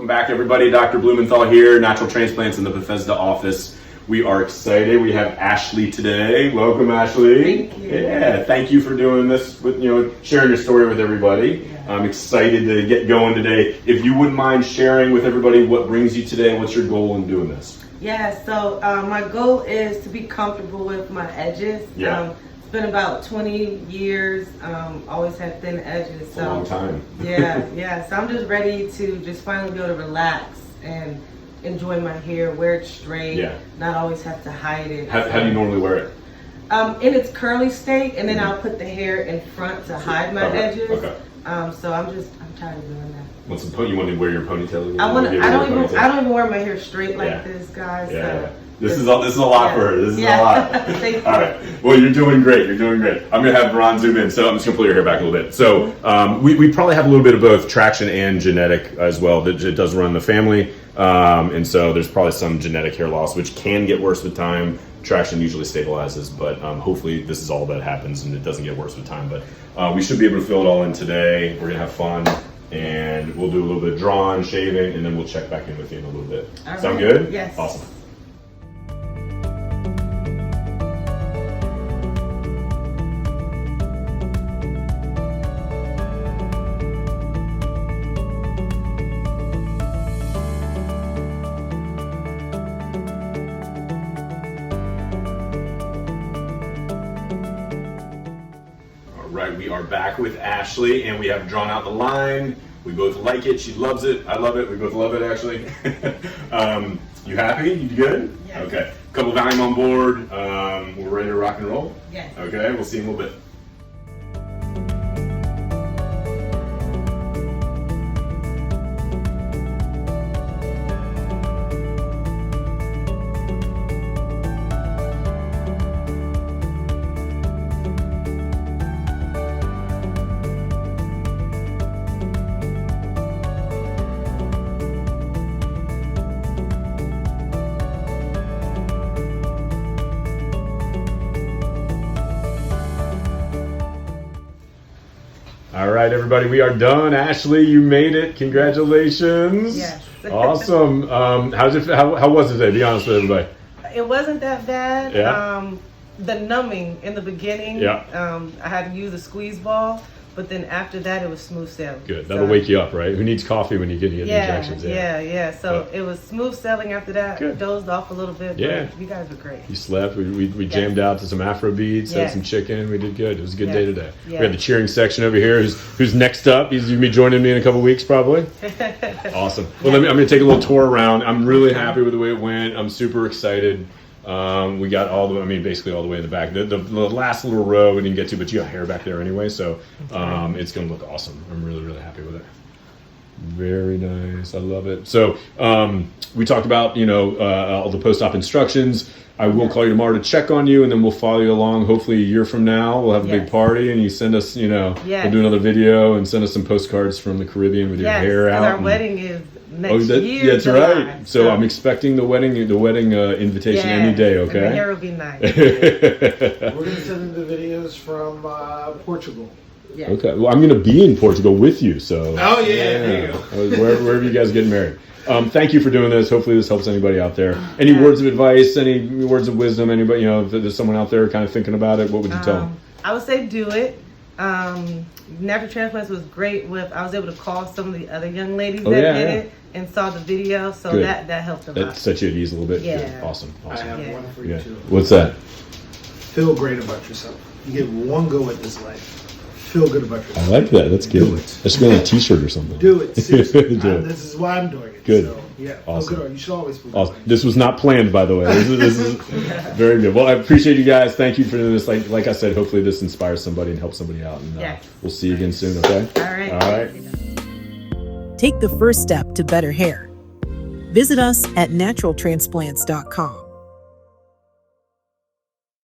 Welcome back, everybody. Dr. Blumenthal here, Natural Transplants in the Bethesda office. We are excited. We have Ashley today. Welcome, Ashley. Thank you. Yeah, thank you for doing this, with sharing your story with everybody. Yeah. I'm excited to get going today. If you wouldn't mind sharing with everybody what brings you today, what's your goal in doing this? Yeah, so my goal is to be comfortable with my edges. Yeah. It's been about 20 years. Always had thin edges. So A long time. yeah. So I'm just ready to just finally be able to relax and enjoy my hair, wear it straight, not always have to hide it. How do you normally wear it? In its curly state, and then I'll put the hair in front to hide my edges. Okay. So I'm tired of doing that. You want to wear your ponytail again? I don't even wear my hair straight like this, guys. Yeah. This is a lot for her. This is a lot. Thank you. All right. Well, you're doing great. I'm going to have Ron zoom in. So I'm just going to pull your hair back a little bit. So we probably have a little bit of both traction and genetic as well. It does run the family. And so there's probably some genetic hair loss, which can get worse with time. Traction usually stabilizes, but hopefully this is all that happens and it doesn't get worse with time. But we should be able to fill it all in today. We're going to have fun. And we'll do a little bit of drawing, shaving, and then we'll check back in with you in a little bit. All Sound right. good? Yes. Awesome. Right, we are back with Ashley, and we have drawn out the line. We both like it. She loves it. I love it. We both love it, actually. You happy? You good? Yes. Okay. Couple volume on board. We're ready to rock and roll? Yes. Okay, we'll see you in a little bit. All right, everybody, we are done. Ashley, you made it. Congratulations. Yes. Awesome. How was it today? Be honest with everybody. It wasn't that bad. Yeah. The numbing in the beginning. Yeah. I had to use a squeeze ball, but then after that, it was smooth sailing. Good. That'll wake you up, right? Who needs coffee when you get the injections? Yeah. So it was smooth sailing after that. Good. Dozed off a little bit. Yeah. But you guys were great. You slept. We jammed out to some Afro beats, had some chicken. We did good. It was a good day today. Yeah. We had the cheering section over here. Who's next up? You'll be joining me in a couple weeks, probably. Awesome. Well, I'm going to take a little tour around. I'm really happy with the way it went. I'm super excited. We got basically all the way in the back. The last little row we didn't get to, but you got hair back there anyway, so it's going to look awesome. I'm really, really happy with it. Very nice. I love it. So we talked about, all the post-op instructions. I will call you tomorrow to check on you, and then we'll follow you along. Hopefully a year from now, we'll have a big party, and you send us, we'll do another video and send us some postcards from the Caribbean with your hair out. Our wedding is next year. That's right. So I'm expecting the wedding invitation any day. Okay. And the hair will be nice. We're going to send in the videos from Portugal. Yeah. Okay. Well, I'm going to be in Portugal with you. So. Oh yeah. There you go. Wherever you guys get married. Thank you for doing this. Hopefully this helps anybody out there. Any words of advice? Any words of wisdom? Anybody? If there's someone out there kind of thinking about it, what would you tell them? I would say do it. Natural Transplants was great I was able to call some of the other young ladies that did it and saw the video, so that helped a lot. That set you at ease a little bit? Yeah. Good. Awesome. I have one for you too. What's that? Feel great about yourself. You get one go at this life. Feel good about yourself. I like that. That's good. Do it. That should be on a t-shirt or something. Do it. Seriously. Do it. This is why I'm doing it. Good. So, yeah. Awesome. Feel good. You should always feel Awesome. good. This was not planned, by the way. This is very good. Well, I appreciate you guys. Thank you for doing this. Like I said, hopefully this inspires somebody and helps somebody out. And we'll see you again soon, okay? All right. All right. Take the first step to better hair. Visit us at naturaltransplants.com.